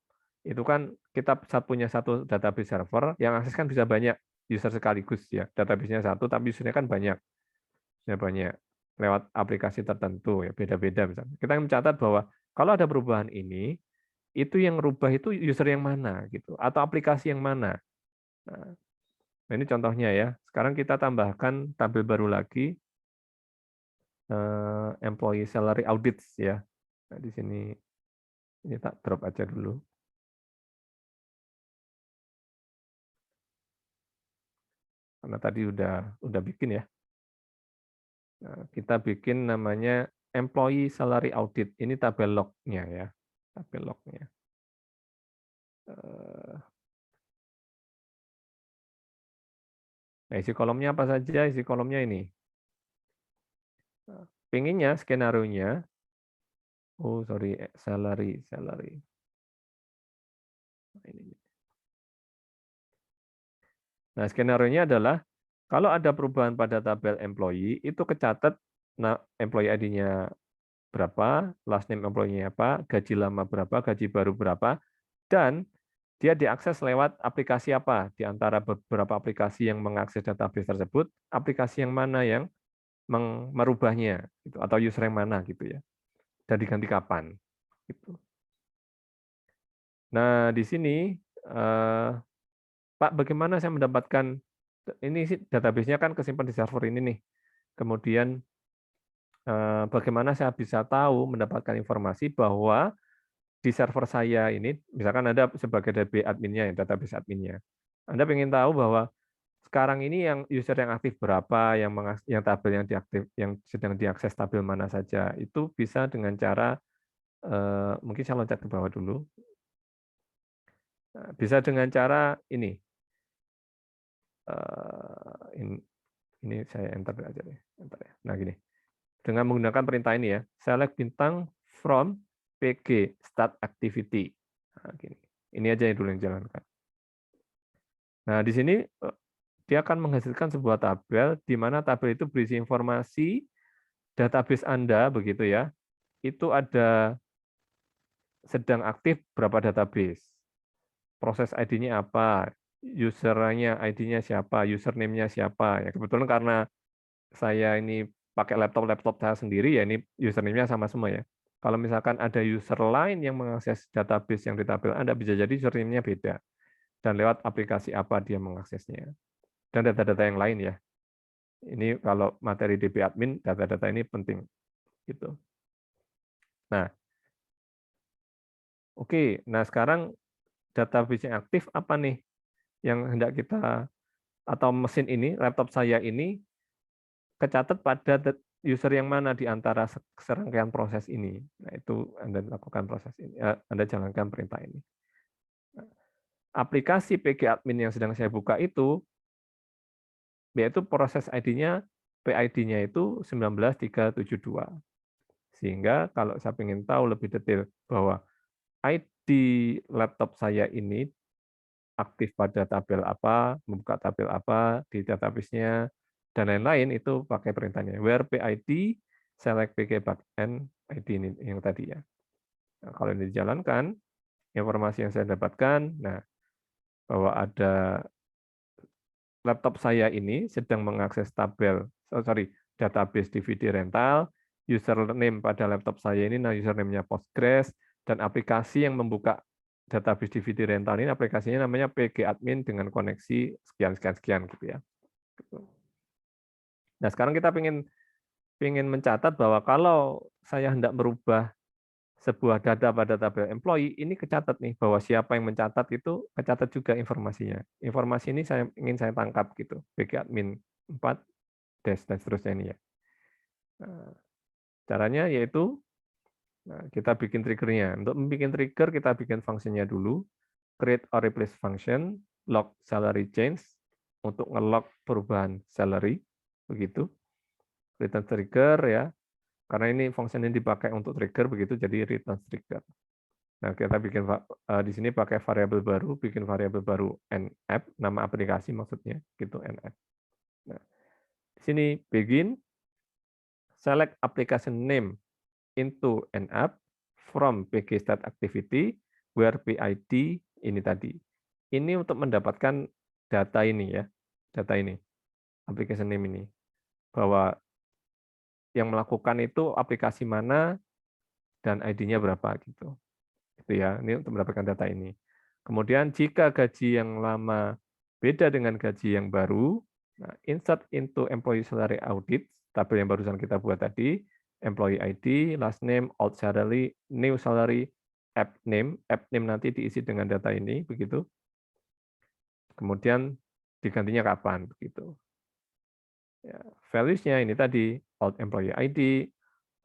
itu kan kita punya satu database server, yang akses kan bisa banyak user sekaligus ya. Database-nya satu, tapi usernya kan banyak. Lewat aplikasi tertentu, ya beda-beda misalnya. Kita yang mencatat bahwa kalau ada perubahan ini, itu yang rubah itu user yang mana gitu, atau aplikasi yang mana. Nah, ini contohnya ya. Sekarang kita tambahkan tabel baru lagi, employee salary audits ya. Nah, di sini Ini tak drop aja dulu. Karena tadi udah bikin ya. Nah, kita bikin namanya employee salary audit. Ini tabel log-nya ya. Tabel log-nya. Nah, isi kolomnya apa saja? Isi kolomnya ini. Pinginnya skenario-nya. Oh, sorry, salary. Nah, skenario-nya adalah kalau ada perubahan pada tabel employee, itu kecatat employee ID-nya berapa, last name employee-nya apa, gaji lama berapa, gaji baru berapa, dan dia diakses lewat aplikasi apa. Di antara beberapa aplikasi yang mengakses database tersebut, aplikasi yang mana yang merubahnya, gitu, atau user yang mana gitu ya, dan diganti kapan. Gitu. Nah, di sini, Pak, bagaimana saya mendapatkan, ini sih database-nya kan kesimpan di server ini nih. Kemudian bagaimana saya bisa tahu mendapatkan informasi bahwa di server saya ini, misalkan Anda sebagai DB adminnya, database adminnya, Anda ingin tahu bahwa sekarang ini yang user yang aktif berapa, yang tabel yang sedang diakses tabel mana saja, itu bisa dengan cara mungkin saya loncat ke bawah dulu, bisa dengan cara ini. Ini saya enter aja deh. Nah gini, dengan menggunakan perintah ini ya, select bintang from pg start activity. Nah, gini. Ini aja yang dulu yang jalankan. Nah di sini dia akan menghasilkan sebuah tabel di mana tabel itu berisi informasi database Anda begitu ya. Itu ada sedang aktif berapa database, proses ID-nya apa, usernya ID-nya siapa, username-nya siapa. Ya kebetulan karena saya ini pakai laptop saya sendiri, ya ini username-nya sama semua ya. Kalau misalkan ada user lain yang mengakses database yang di tabel Anda, bisa jadi username-nya beda. Dan lewat aplikasi apa dia mengaksesnya. Dan data-data yang lain ya. Ini kalau materi DB admin, data-data ini penting. Gitu. Nah, oke. Nah sekarang database yang aktif apa nih? Yang hendak kita, atau mesin ini, laptop saya ini, kecatat pada user yang mana di antara serangkaian proses ini. Nah, itu Anda lakukan proses ini, Anda jalankan perintah ini. Nah, aplikasi PG admin yang sedang saya buka itu, yaitu proses ID-nya, PID-nya itu 19372. Sehingga kalau saya ingin tahu lebih detail bahwa ID laptop saya ini aktif pada tabel apa, membuka tabel apa di database-nya, dan lain-lain, itu pakai perintahnya. Where PID, select PG backend ID ini yang tadi ya. Nah, kalau ini dijalankan, informasi yang saya dapatkan, nah bahwa ada laptop saya ini sedang mengakses database DVD rental, username pada laptop saya ini, nah username-nya Postgres, dan aplikasi yang membuka database DVD rental ini, aplikasinya namanya PG admin dengan koneksi sekian gitu ya. Nah sekarang kita ingin mencatat bahwa kalau saya hendak merubah sebuah data pada tabel employee, ini kecatat nih bahwa siapa yang mencatat itu kecatat juga informasinya. Informasi ini ingin saya tangkap gitu, PG admin 4 dan seterusnya ini ya. Nah, caranya yaitu kita bikin triggernya. Untuk membuat trigger kita bikin fungsinya dulu, create or replace function, log salary change untuk ngelog perubahan salary, begitu. Return trigger ya, karena ini fungsi ini dipakai untuk trigger begitu, jadi return trigger. Nah, kita bikin di sini pakai variabel baru, bikin variabel baru nApp, nama aplikasi maksudnya, gitu nApp. Nah, di sini begin, select application name into nApp from pg start activity where PID ini tadi. Ini untuk mendapatkan data ini ya, data ini, application name ini, bahwa yang melakukan itu aplikasi mana dan ID-nya berapa gitu. Gitu ya. Ini untuk mendapatkan data ini. Kemudian jika gaji yang lama beda dengan gaji yang baru, nah, insert into employee salary audit, tabel yang barusan kita buat tadi, employee ID, last name, old salary, new salary, app name nanti diisi dengan data ini, begitu. Kemudian digantinya kapan, begitu. Ya, values-nya ini tadi, old employee ID,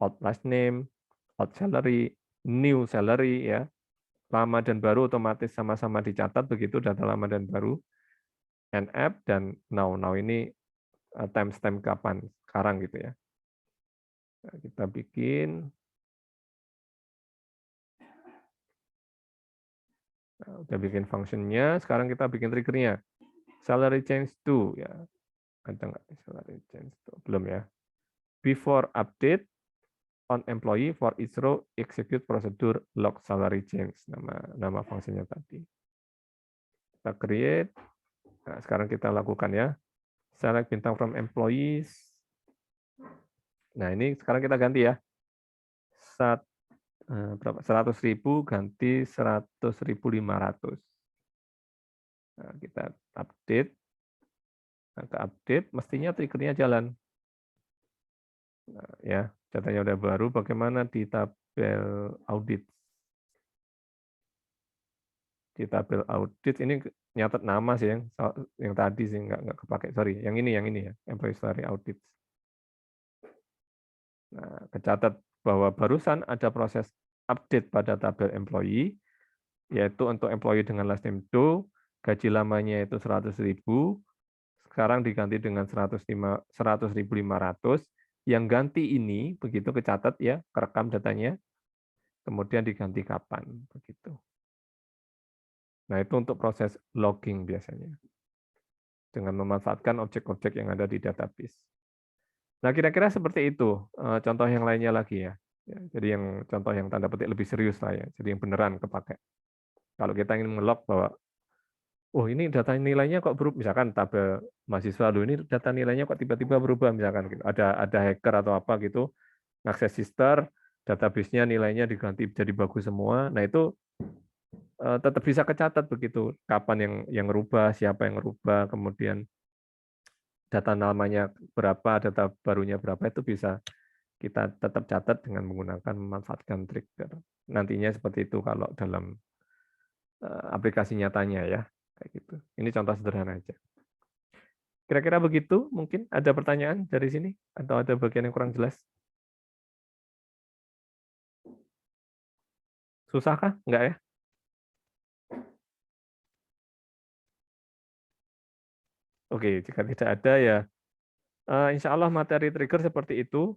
old last name, old salary, new salary, ya. Lama dan baru otomatis sama-sama dicatat, begitu, data lama dan baru. And app dan now ini timestamp kapan, sekarang gitu ya. Nah, kita bikin. Nah, udah bikin function-nya, sekarang kita bikin trigger-nya. Salary change to, ya. Ada nggak salary change to? Belum ya. Before update on employee for each row, execute procedure log salary change. Nama fungsinya tadi. Kita create. Nah, sekarang kita lakukan ya. Select bintang from employees. Nah, ini sekarang kita ganti ya. 100.000 ganti 100.500. Nah, kita update. Nah, ke update, mestinya triggernya jalan. Nah, ya, datanya udah baru. Bagaimana di tabel audit? Di tabel audit ini nyatet nama sih yang tadi sih nggak kepake. Sorry, yang ini ya, employee salary audit. Nah, kecatat bahwa barusan ada proses update pada tabel employee, yaitu untuk employee dengan last name Doe, gaji lamanya itu 100.000, sekarang diganti dengan 100.500, yang ganti ini, begitu kecatat ya, kerekam datanya, kemudian diganti kapan, begitu. Nah, itu untuk proses logging biasanya, dengan memanfaatkan objek-objek yang ada di database. Nah, kira-kira seperti itu. Contoh yang lainnya lagi ya. Jadi yang contoh yang tanda petik lebih serius lah ya. Jadi yang beneran kepake. Kalau kita ingin nge-log bahwa, oh ini data nilainya kok berubah, misalkan tabel mahasiswa dulu ini data nilainya kok tiba-tiba berubah, misalkan gitu. Ada hacker atau apa gitu, akses sister, database-nya nilainya diganti jadi bagus semua. Nah itu tetap bisa kecatat begitu. Kapan yang rubah, siapa yang rubah, kemudian data namanya berapa, data barunya berapa, itu bisa kita tetap catat dengan menggunakan memanfaatkan trigger. Nantinya seperti itu kalau dalam aplikasi nyatanya ya, kayak gitu. Ini contoh sederhana aja. Kira-kira begitu, mungkin ada pertanyaan dari sini atau ada bagian yang kurang jelas? Susahkah? Enggak ya? Oke, jika tidak ada ya, insya Allah materi trigger seperti itu.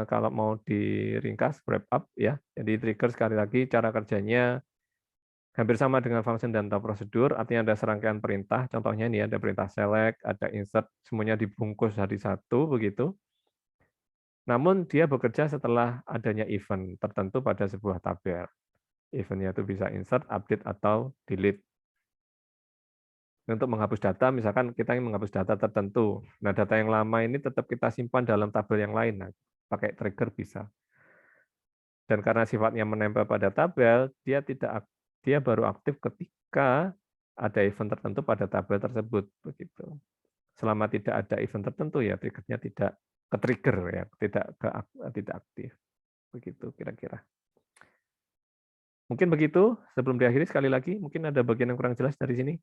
Kalau mau diringkas, wrap up ya. Jadi trigger sekali lagi cara kerjanya hampir sama dengan function dan prosedur, artinya ada serangkaian perintah. Contohnya ini ada perintah select, ada insert, semuanya dibungkus jadi satu begitu. Namun dia bekerja setelah adanya event tertentu pada sebuah tabel. Eventnya itu bisa insert, update, atau delete. Untuk menghapus data, misalkan kita ingin menghapus data tertentu. Nah, data yang lama ini tetap kita simpan dalam tabel yang lain. Nah, pakai trigger bisa. Dan karena sifatnya menempel pada tabel, dia baru aktif ketika ada event tertentu pada tabel tersebut. Begitu. Selama tidak ada event tertentu, ya triggernya tidak ke-trigger, ya, tidak aktif. Begitu kira-kira. Mungkin begitu. Sebelum diakhiri, sekali lagi, mungkin ada bagian yang kurang jelas dari sini.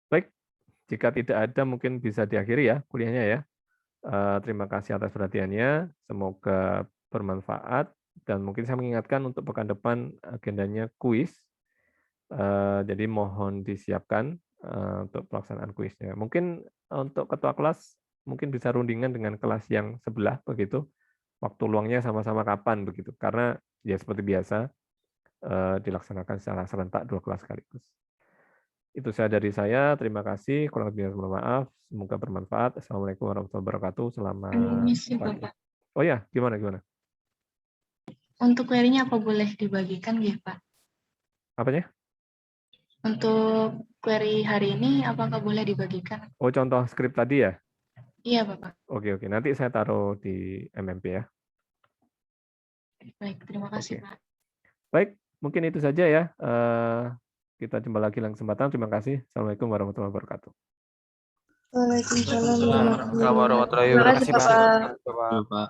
Baik, jika tidak ada mungkin bisa diakhiri ya kuliahnya ya. Terima kasih atas perhatiannya, semoga bermanfaat, dan mungkin saya mengingatkan untuk pekan depan agendanya kuis, jadi mohon disiapkan untuk pelaksanaan kuisnya. Mungkin untuk ketua kelas mungkin bisa rundingan dengan kelas yang sebelah begitu, waktu luangnya sama-sama kapan begitu, karena ya seperti biasa dilaksanakan secara serentak 2 kelas sekaligus. Itu saja dari saya. Terima kasih. Kurang lebihnya mohon maaf. Semoga bermanfaat. Assalamualaikum warahmatullahi wabarakatuh. Selamat pagi. Oh ya, gimana? Untuk query-nya apa boleh dibagikan, ya, Pak? Apanya? Untuk query hari ini, apakah boleh dibagikan? Oh, contoh skrip tadi ya? Iya, Bapak. Oke. Nanti saya taruh di MMP ya. Baik, terima kasih, Pak. Baik, mungkin itu saja ya. Kita jumpa lagi dalam kesempatan. Terima kasih. Assalamualaikum warahmatullahi wabarakatuh. Waalaikumsalam warahmatullahi wabarakatuh. Warahmatullahi Terima kasih, wabarakatuh. Bapak. Bapak.